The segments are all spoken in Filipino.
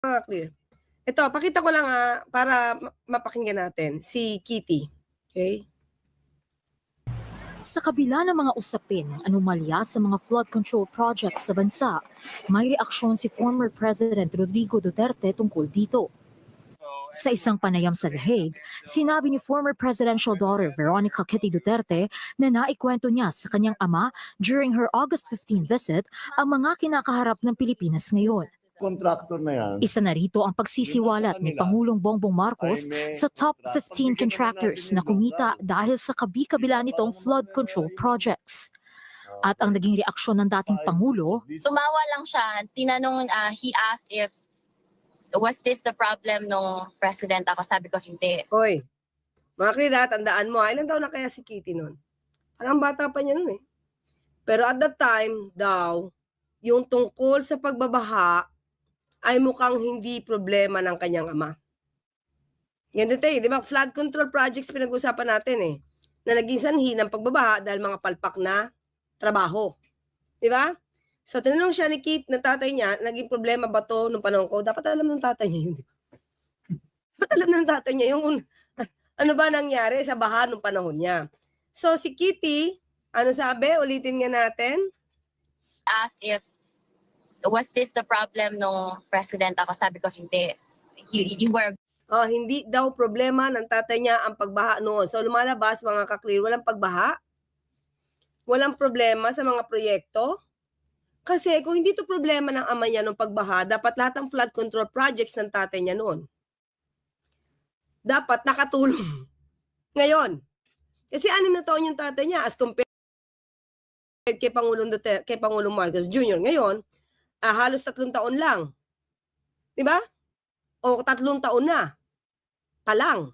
Clear. Ito, pakita ko lang para mapakinggan natin si Kitty. Okay? Sa kabila ng mga usapin ng anomalya sa mga flood control projects sa bansa, may reaksyon si former President Rodrigo Duterte tungkol dito. Sa isang panayam sa The Hague, sinabi ni former presidential daughter Veronica Kitty Duterte na naikwento niya sa kanyang ama during her August 15 visit ang mga kinakaharap ng Pilipinas ngayon. Contractor na yan. Isa na rito ang pagsisiwalat ni Pangulong Bongbong Marcos sa top 15 contractors na kumita dahil sa kabi-kabila nitong flood control projects. At ang naging reaksyon ng dating Pangulo, tumawa lang siya, tinanong, he asked if, was this the problem nung president ako? Sabi ko, hindi. Hoy, mga Krida, tandaan mo, ilang taon na kaya si Kitty nun? Parang bata pa niya nun eh. Pero at that time daw, yung tungkol sa pagbabaha ay mukhang hindi problema ng kanyang ama. Ganito eh, di ba? Flood control projects pinag-usapan natin eh, na naging sanhi ng pagbabaha dahil mga palpak na trabaho. Di ba? So, tinanong siya ni Kit na tatay niya, naging problema ba to nung panahon ko? Dapat alam ng tatay niya yun. Dapat alam ng tatay niya yung ano ba nangyari sa baha nung panahon niya. So, si Kitty, ano sabi? Ulitin nga natin. Asked if, was this the problem nung president ako? Sabi ko, hindi. You were... Hindi daw problema ng tatay niya ang pagbaha noon. So, lumalabas mga ka-clear, walang pagbaha. Walang problema sa mga proyekto. Kasi kung hindi to problema ng ama niya nung pagbaha, dapat lahat ng flood control projects ng tatay niya noon dapat nakatulong. Ngayon, kasi 6 na taon yung tatay niya as compared kay Pangulong Duterte, kay Pangulong Marcos Jr. Ngayon, halos 3 taon lang. 'Di ba? O 3 taon na pa lang.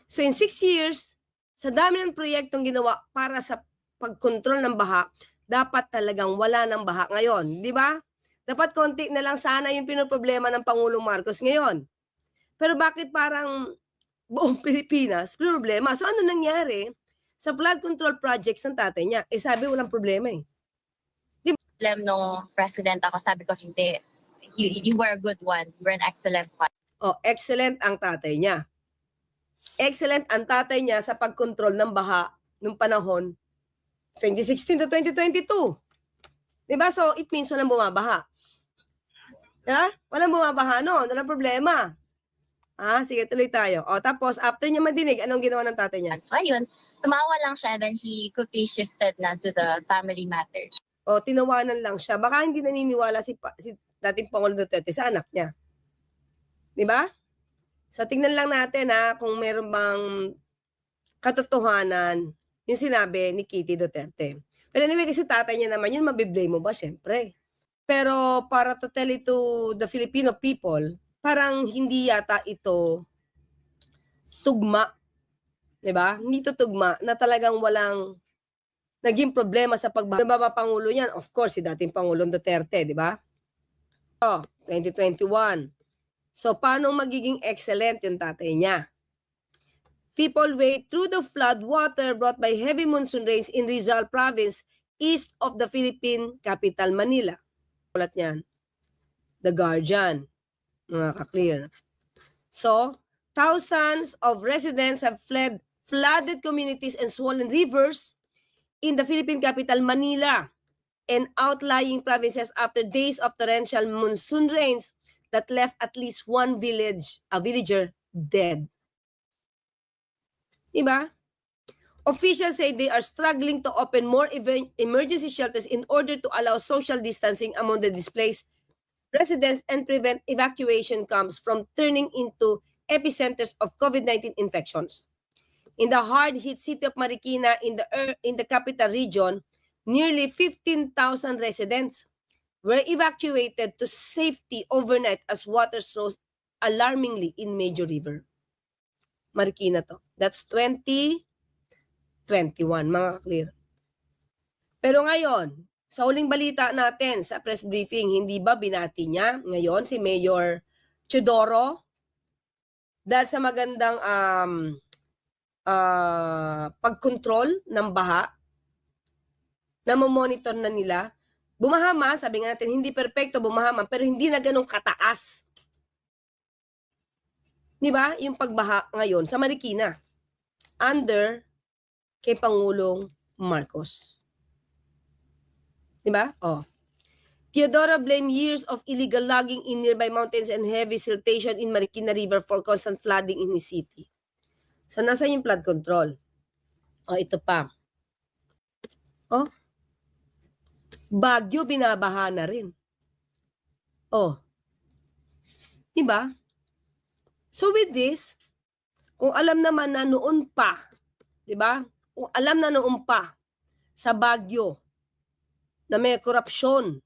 So in 6 years, sa dami ng proyektong ginawa para sa pagkontrol ng baha, dapat talagang wala ng baha ngayon, 'di ba? Dapat konti na lang sana yung pinoproblema ng Pangulong Marcos ngayon. Pero bakit parang buong Pilipinas problema? So ano nangyari sa flood control projects ng tatay niya? Sabi walang problema eh. Problem nung president ako, sabi ko, hindi. You were a good one. You were an excellent one. Excellent ang tatay niya. Excellent ang tatay niya sa pagkontrol ng baha nung panahon 2016 to 2022. Diba? So, it means walang bumabaha. Walang bumabaha noon. Walang problema. Sige, tuloy tayo. Tapos, after niya madinig, anong ginawa ng tatay niya? So, ayun, tumawa lang siya, then he quickly shifted na to the family matters. Tinawanan lang siya. Baka hindi naniniwala si dating Pangulong Duterte sa anak niya. Diba? So, tingnan lang natin kung meron bang katotohanan yung sinabi ni Kitty Duterte. Pero anyway, kasi tatay niya naman, yun mabiblame mo ba? Siyempre. Pero para to tell it to the Filipino people, parang hindi yata ito tugma. Diba? Hindi ito tugma na talagang walang naging problema sa pagbabapangulo niyan. Of course, si dating Pangulong Duterte, diba? 2021. So, paano magiging excellent yung tatay niya? People wade through the flood water brought by heavy monsoon rains in Rizal Province, east of the Philippine capital, Manila. Ulat niyan. The Guardian. Mga ka-clear. So, thousands of residents have fled flooded communities and swollen rivers in the Philippine capital, Manila, and outlying provinces after days of torrential monsoon rains that left at least one villager dead. Diba? Officials say they are struggling to open more emergency shelters in order to allow social distancing among the displaced residents and prevent evacuation camps from turning into epicenters of COVID-19 infections. In the hard-hit city of Marikina in the capital region, nearly 15,000 residents were evacuated to safety overnight as water rose alarmingly in major river. Marikina to. That's 2021, mga clear. Pero ngayon, sa huling balita natin sa press briefing, hindi ba binati niya ngayon si Mayor Teodoro dahil sa magandang pagkontrol ng baha na monitor na nila? Bumahaman, sabi nga natin, hindi perpekto bumahaman, pero hindi na ganun kataas Di ba? Yung pagbaha ngayon sa Marikina under kay Pangulong Marcos. Di ba? Oh. Teodora blame years of illegal logging in nearby mountains and heavy siltation in Marikina River for constant flooding in the city. So, nasa yung flood control? Oh, ito pa. Oh, Baguio binabaha na rin. Oh. Diba? So with this, kung alam naman na noon pa, diba? Kung alam na noon pa sa Baguio na may korupsyon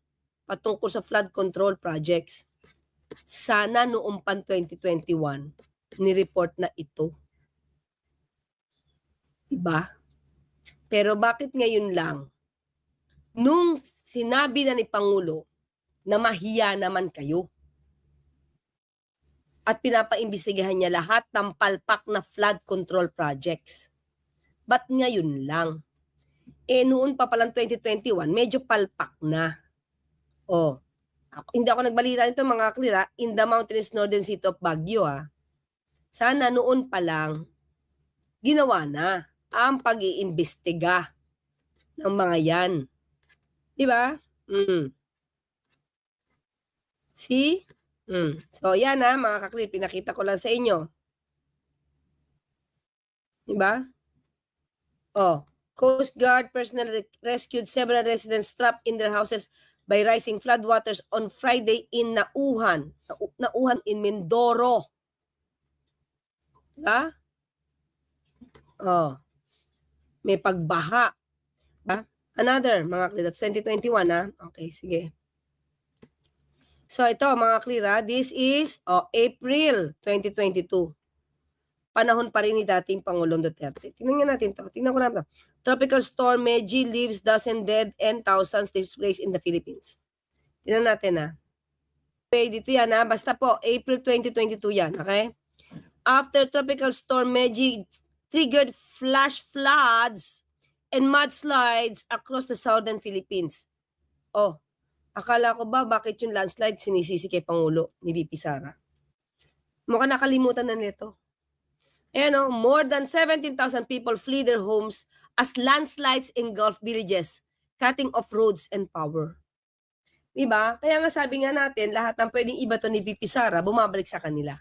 patungkol sa flood control projects, sana noong pan 2021, ni-report na ito. Diba? Pero bakit ngayon lang, nung sinabi na ni Pangulo na mahiya naman kayo at pinapaimbestigahan niya lahat ng palpak na flood control projects, ba't ngayon lang? Noon pa palang 2021, medyo palpak na. Hindi ako nagbalita nito mga klira, in the mountainous northern city of Baguio. Sana noon pa lang, ginawa na ang pag-iimbestiga ng mga yan. Diba? See? So, yan mga kaklir, pinakita ko lang sa inyo. Diba? Coast Guard personnel rescued several residents trapped in their houses by rising floodwaters on Friday in Nauhan. Nauhan in Mindoro. Diba? May pagbaha. Diba? Another, mga clear, that's 2021 Okay, sige. So ito mga clear this is April 2022. Panahon pa rin ni dating Pangulong Duterte. Tingnan natin to. Tingnan ko natin to. Tropical storm Meji leaves dozens dead and thousands displaced in the Philippines. Tingnan natin Okay, dito yan basta po April 2022 yan, okay? After tropical storm Meji triggered flash floods and mudslides across the southern Philippines. Akala ko ba bakit yung landslide sinisisi kay Pangulo ni VP Sara? Mukhang nakalimutan na nito. More than 17,000 people flee their homes as landslides engulf villages, cutting off roads and power. Diba? Kaya nga sabi nga natin, lahat ng pwedeng ibato ni VP Sara, bumabalik sa kanila.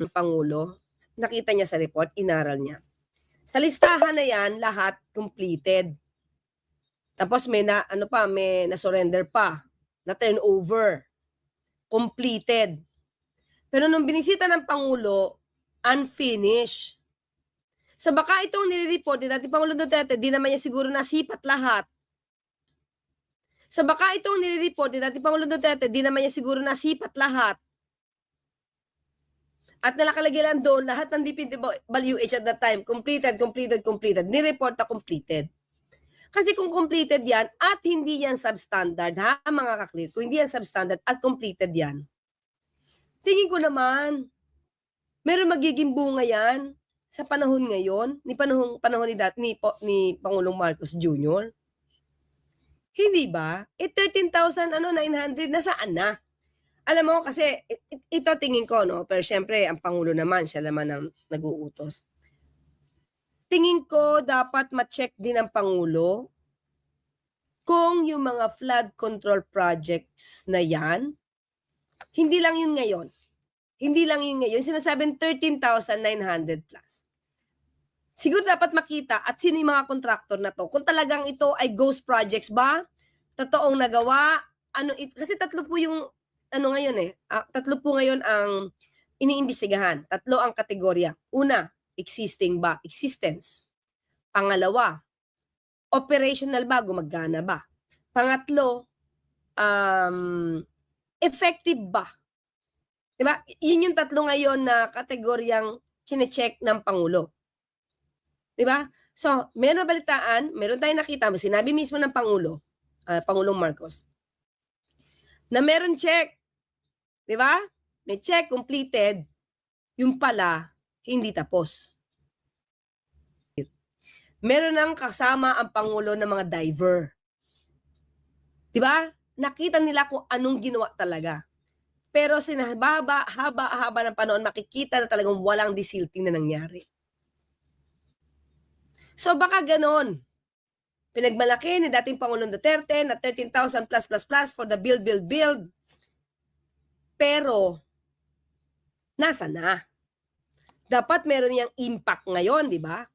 Ang Pangulo, nakita niya sa report, inaral niya. Sa listahan na yan, lahat completed. Tapos may may na-surrender pa, na turnover, completed. Pero nung binisita ng Pangulo, unfinished. So baka itong nire-report ni dating Pangulo Duterte, di naman niya siguro nasipat lahat. So baka itong nire-report ni dating Pangulo Duterte, di naman niya siguro nasipat lahat. At nalakalagay lang doon, lahat ng DPWH at that time, completed. Ni-report na completed. Kasi kung completed yan, at hindi yan substandard, mga kaklir, kung hindi yan substandard at completed yan, tingin ko naman, meron magiging bunga yan sa panahon ngayon, panahon ni Pangulong Marcos Jr. Hindi ba? 13,900 nasaan na? Alam mo kasi ito tingin ko pero syempre ang Pangulo naman siya naman ang nag-uutos. Tingin ko dapat ma-check din ng Pangulo kung yung mga flood control projects na yan, hindi lang yun ngayon. Sinasabing 13,900 plus. Siguro dapat makita at sino yung mga kontraktor na to. Kung talagang ito ay ghost projects ba? Totoong nagawa? Kasi tatlo po yung tatlo po ngayon ang iniimbestigahan. Tatlo ang kategorya. Una, existing ba? Existence. Pangalawa, operational ba? Gumagana ba? Pangatlo, effective ba? Diba? Yun yung tatlo ngayon na kategoryang chine-check ng Pangulo. Diba? So, meron na balitaan, meron tayong nakita, sinabi mismo ng Pangulo, Pangulong Marcos, na meron check. Diba? May check, completed. Yung pala, hindi tapos. Meron nang kasama ang Pangulo ng mga diver. Diba? Nakita nila kung anong ginawa talaga. Pero haba ng panahon, makikita na talagang walang desilting na nangyari. So baka ganon. Pinagmalaki ni dating Pangulong Duterte na 13,000 plus for the build. Pero, nasa na? Dapat meron niyang impact ngayon, di ba?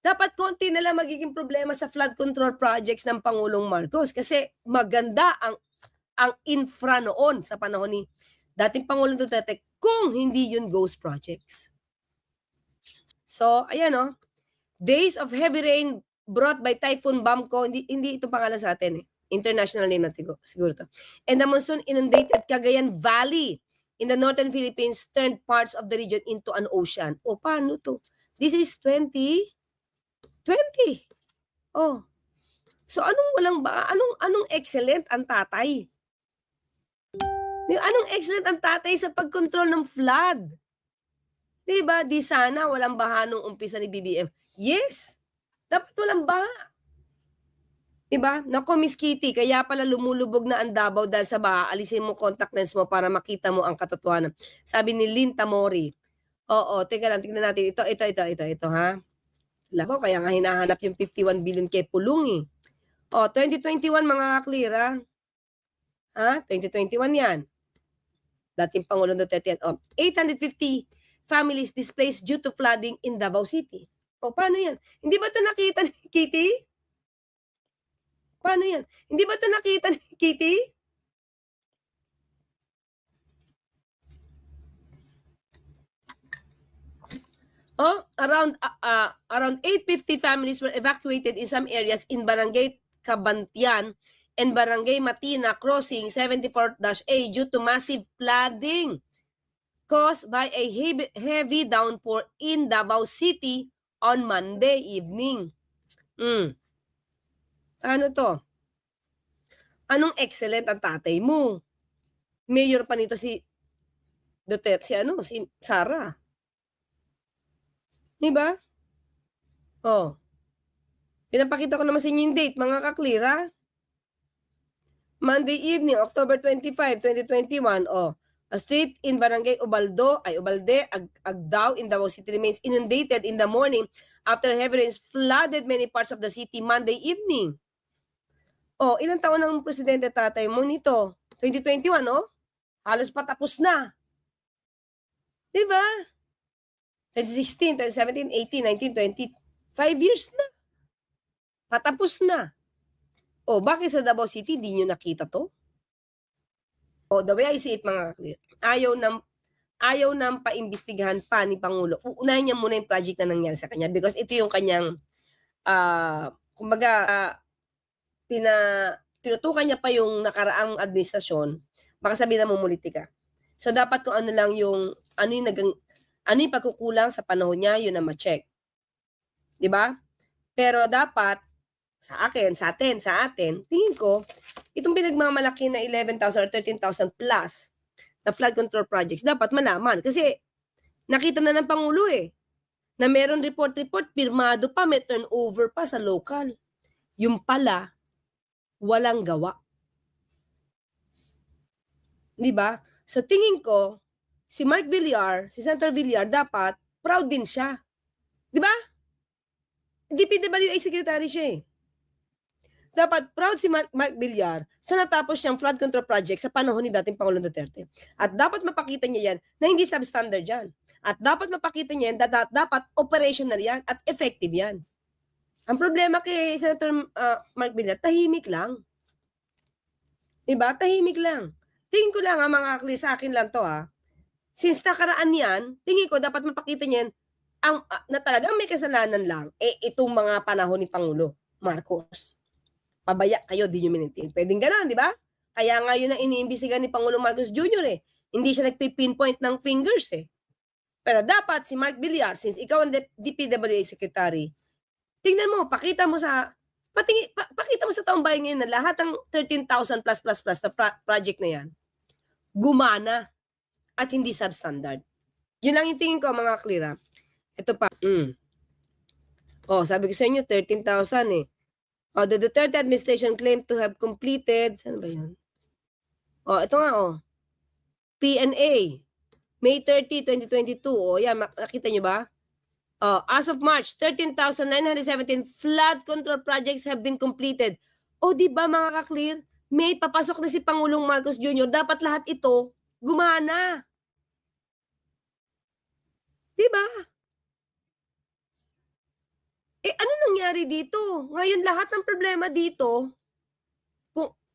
Dapat konti na lang magiging problema sa flood control projects ng Pangulong Marcos kasi maganda ang infra noon sa panahon ni dating Pangulong Duterte kung hindi yun ghost projects. So, ayan o. Days of heavy rain brought by Typhoon Bamco. Hindi ito pangalan sa atin eh. International name natin siguro to. And the monsoon inundated Cagayan Valley in the northern Philippines turned parts of the region into an ocean. O, paano to? This is 2020. Oh. So, anong excellent ang tatay? Anong excellent ang tatay sa pagkontrol ng flood? Diba? Di sana walang baha nung umpisa ni BBM. Yes. Dapat walang baha. Diba? Nako, Miss Kitty, kaya pala lumulubog na ang Davao dahil sa baha. Alisin mo contact lens mo para makita mo ang katotohanan. Sabi ni Lynn Tamori. Oo, teka lang, tingnan natin. Ito, ha? Lako, kaya nga hinahanap yung 51 billion kay Pulong eh. 2021 mga kaklira. Ha? 2021 yan. Dating Pangulong Duterte yan. 850 families displaced due to flooding in Davao City. Paano yan? Hindi ba ito nakita ni Kitty? Paano yan? Hindi ba ito nakita ni Kitty? Around 850 families were evacuated in some areas in Barangay Cabantian and Barangay Matina crossing 74-A due to massive flooding caused by a heavy downpour in Davao City on Monday evening. Ano to? Anong excellent ang tatay mo? Mayor pa nito si Duterte, si Sara. Diba? Pinapakita ko naman sa inyo yung date, mga kaklira. Monday evening, October 25, 2021. A street in Barangay Ubalde, Agdao in Davao City remains inundated in the morning after heavy rains flooded many parts of the city Monday evening. Ilang taon ang presidente tatay mo nito? 2021, halos patapos na. Diba? 2016, 2017, 18, 19, 20, 5 years na. Patapos na. Bakit sa Davao City di nyo nakita to? The way I see it, mga kaklir, ayaw nang paimbestigahan pa ni Pangulo. Uunahin niya muna yung project na nangyari sa kanya because ito yung kanyang, tinutukan niya pa yung nakaraang administrasyon, baka sabihin na mumulitika. So, dapat kung ano lang yung, ano yung pagkukulang sa panahon niya, yun na ma-check. Diba? Pero dapat, sa atin, tingin ko, itong pinagmamalaki na 11,000 or 13,000 plus na flood control projects, dapat malaman. Kasi, nakita na ng Pangulo na meron report, pirmado pa, may turnover pa sa local. Yung pala, walang gawa. Diba? So, tingin ko, si Mark Villar, si Senator Villar, dapat proud din siya. Diba? DPWH secretary siya Dapat proud si Mark Villar sa natapos siyang flood control project sa panahon ni dating Pangulong Duterte. At dapat mapakita niya yan na hindi substandard yan. At dapat mapakita niya yan na dapat operational yan at effective yan. Ang problema kay Senator Mark Villar, tahimik lang. Diba? Tahimik lang. Tingin ko lang mga kakli, sa akin lang to Since nakaraan yan, tingin ko dapat mapakita niyan na talagang may kasalanan lang itong mga panahon ni Pangulo Marcos. Pabaya kayo, di nyo minintin. Pwedeng gano'n, di ba? Kaya nga yun ang iniimbestigan ni Pangulong Marcos Jr. Hindi siya nagpipinpoint ng fingers Pero dapat si Mark Villar, since ikaw ang DPWH Secretary, tingnan mo, pakita mo sa taong bayan ngayon na lahat ng 13,000 plus na project na yan, gumana at hindi substandard. Yun lang yung tingin ko, mga klira. Ito pa. Sabi ko sa inyo, 13,000 the Duterte administration claimed to have completed, saan ba yun? Ito nga PNA, May 30, 2022. O yan, nakita nyo ba? As of March, 13,917 flood control projects have been completed. O di ba mga ka-clear? May papasok na si Pangulong Marcos Jr. Dapat lahat ito gumana. Di ba? Ano nangyari dito? Ngayon lahat ng problema dito,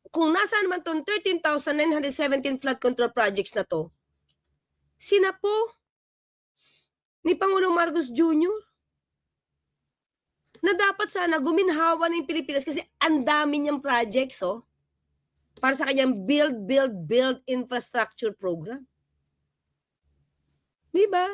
kung nasaan man itong 13,917 flood control projects na to, sinapo ni Pangulong Marcos Jr. na dapat sana guminhawa ng Pilipinas kasi ang dami niyang projects para sa kanyang build infrastructure program. Di ba?